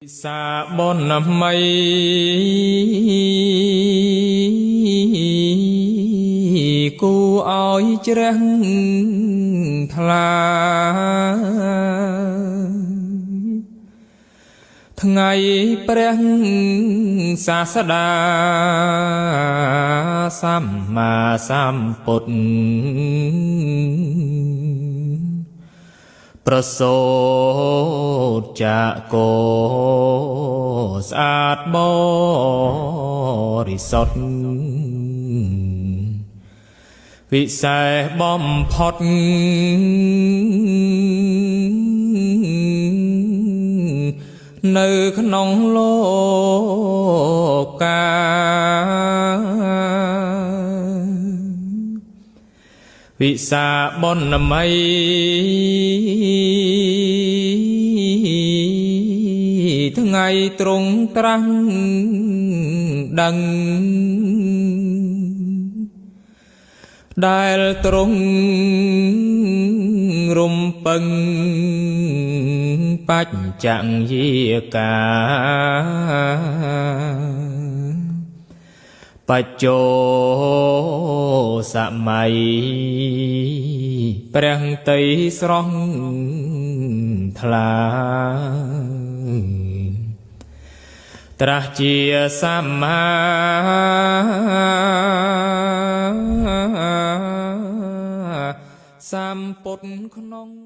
Sa bon mây cu oi trăng thla ngày prang sa sa đa sam ma sam put ប្រសូតចាកោស្អាតបរិសុទ្ធវិសេសបំផុតនៅក្នុងលោកកាវិសាបុណ្យមីថ្ងៃទ្រង់ត្រាស់ដឹងដែលទ្រង់រំពឹងបច្ចញ្យាកាបច្ចោសម័យព្រះតីស្រស់ថ្លាត្រាស់ជាសម្មាសម្ពុទ្ធក្នុង